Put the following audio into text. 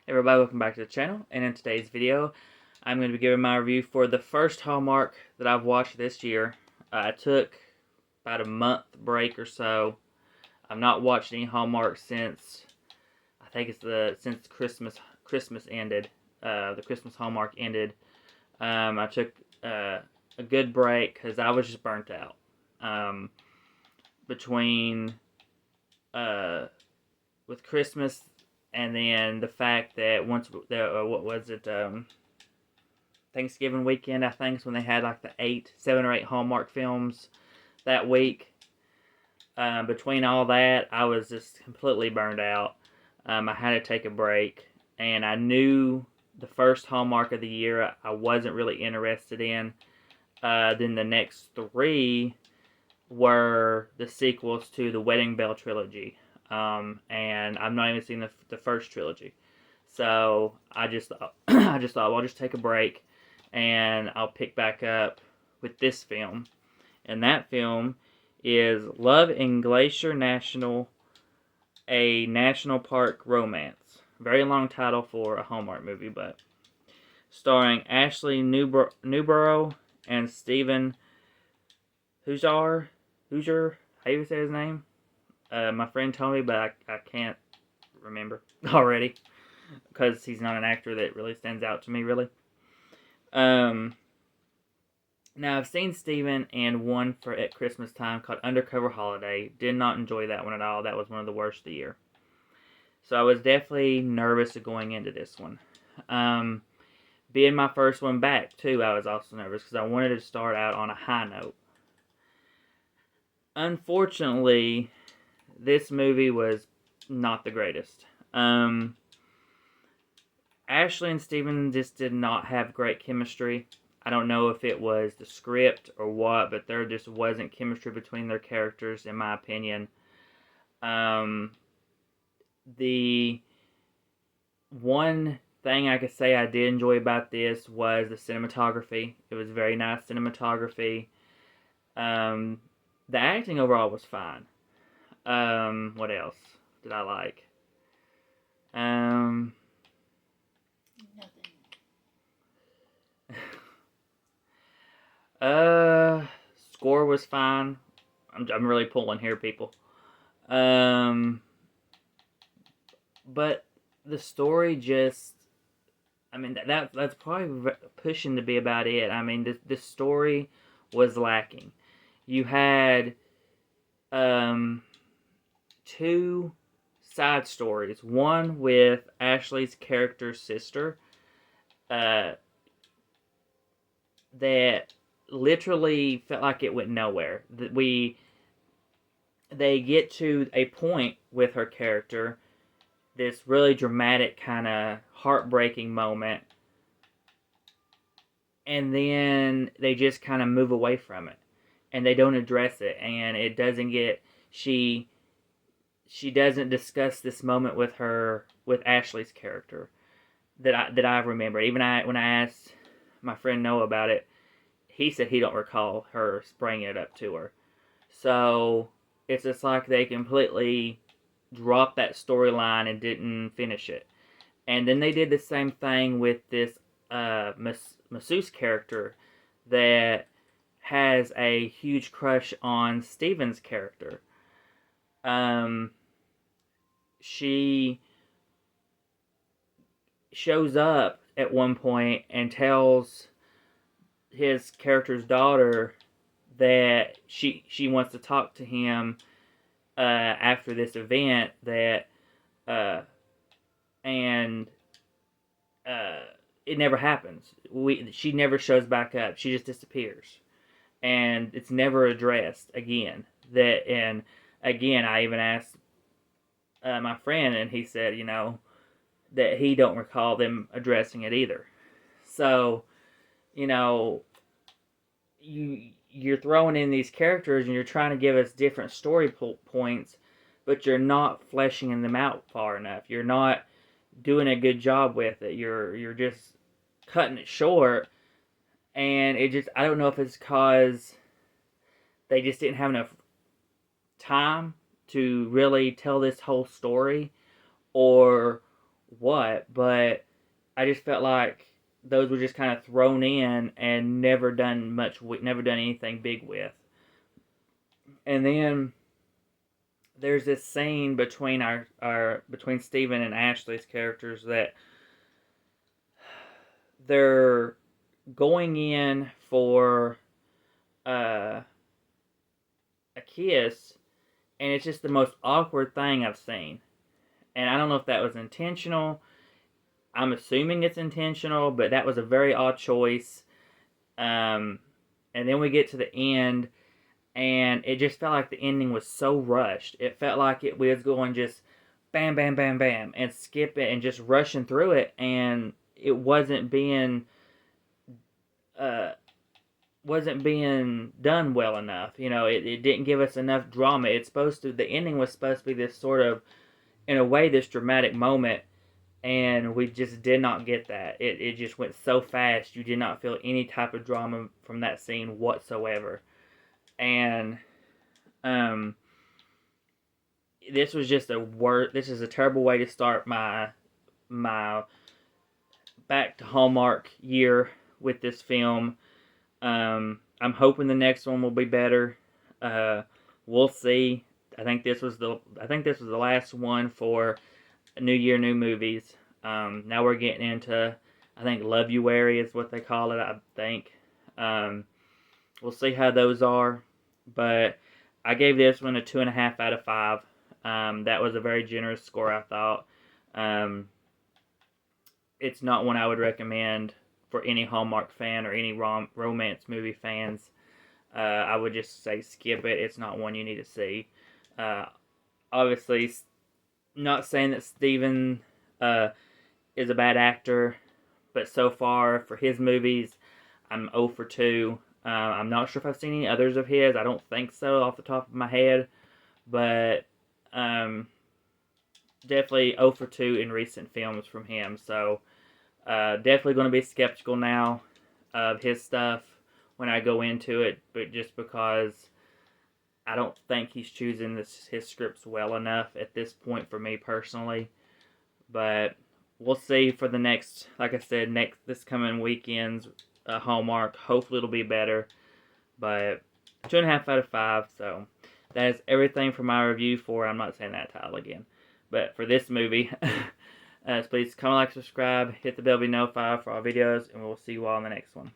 Hey everybody, welcome back to the channel, and in today's video I'm going to be giving my review for the first Hallmark that I've watched this year. I took about a month break or so. I've not watched any Hallmark since, I think it's since Christmas ended, the Christmas Hallmark ended. I took a good break because I was just burnt out. Between with Christmas and then the fact that what was it, Thanksgiving weekend, I think, is when they had like the 7 or 8 Hallmark films that week. Between all that, I was just completely burned out. I had to take a break, and I knew the first Hallmark of the year I wasn't really interested in. Then the next 3 were the sequels to the Wedding Bell trilogy. And I've not even seen the first trilogy. So I just thought, well, I'll just take a break, and I'll pick back up with this film. And that film is Love in Glacier National, a national park romance. Very long title for a Hallmark movie, but starring Ashley Newborough and Stephen Hoosier. How you say his name? My friend told me, but I can't remember already because he's not an actor that really stands out to me, really. Now, I've seen Steven and one at Christmas time called Undercover Holiday. Did not enjoy that one at all. That was one of the worst of the year. So I was definitely nervous going into this one. Being my first one back, too, I was also nervous because I wanted to start out on a high note. Unfortunately, this movie was not the greatest. Ashley and Steven just did not have great chemistry. I don't know if it was the script or what, but there just wasn't chemistry between their characters, in my opinion. The one thing I could say I did enjoy about this was the cinematography. It was very nice cinematography. The acting overall was fine. What else did I like? Nothing. Score was fine. I'm really pulling here, people. But the story just, I mean, that's probably pushing to be about it. I mean, the story was lacking. You had 2 side stories. One with Ashley's character's sister, that literally felt like it went nowhere. They get to a point with her character, this really dramatic kind of heartbreaking moment, and then they just kind of move away from it, and they don't address it, and it doesn't get she doesn't discuss this moment with Ashley's character that I remember. Even when I asked my friend Noah about it, he said he don't recall her bringing it up to her. So it's just like they completely dropped that storyline and didn't finish it. And then they did the same thing with this masseuse character that has a huge crush on Steven's character. She shows up at one point and tells his character's daughter that she wants to talk to him after this event, and it never happens. She never shows back up. She just disappears, and it's never addressed again. And again, I even asked my friend, and he said, that he don't recall them addressing it either. So, you're throwing in these characters and you're trying to give us different story points, but you're not fleshing them out far enough. You're not doing a good job with it. You're just cutting it short, and I don't know if it's because they just didn't have enough time to really tell this whole story, or what, but I just felt like those were just kind of thrown in and never done never done anything big with. And then there's this scene between between Steven and Ashley's characters that they're going in for uh, a kiss, and it's just the most awkward thing I've seen. And I don't know if that was intentional. I'm assuming it's intentional, but that was a very odd choice. And then we get to the end, and it just felt like the ending was so rushed. It felt like it was going just bam, bam, bam, bam, and skip it and just rushing through it, and it uh, wasn't being done well enough. You know, it didn't give us enough drama. The ending was supposed to be this sort of, in a way, this dramatic moment, and we just did not get that. It just went so fast. You did not feel any type of drama from that scene whatsoever. And this was just this is a terrible way to start my back to Hallmark year with this film. I'm hoping the next one will be better. We'll see. I think this was the last one for New Year, New Movies. Now we're getting into, I think, Love-You-Wary is what they call it, I think. We'll see how those are. But I gave this one a 2.5 out of 5. That was a very generous score, I thought. It's not one I would recommend for any Hallmark fan or any romance movie fans. I would just say skip it. It's not one you need to see. Obviously, not saying that Steven is a bad actor, but so far for his movies, I'm 0 for 2. I'm not sure if I've seen any others of his. I don't think so off the top of my head, but definitely 0 for 2 in recent films from him. So definitely going to be skeptical now of his stuff when I go into it, but just because I don't think he's choosing his scripts well enough at this point for me personally. But we'll see for the next, like I said, this coming weekend's Hallmark. Hopefully it'll be better. But 2.5 out of 5. So that is everything for my review for, I'm not saying that title again, but for this movie. So please comment, like, subscribe, hit the bell to be notified for all videos, and we'll see you all in the next one.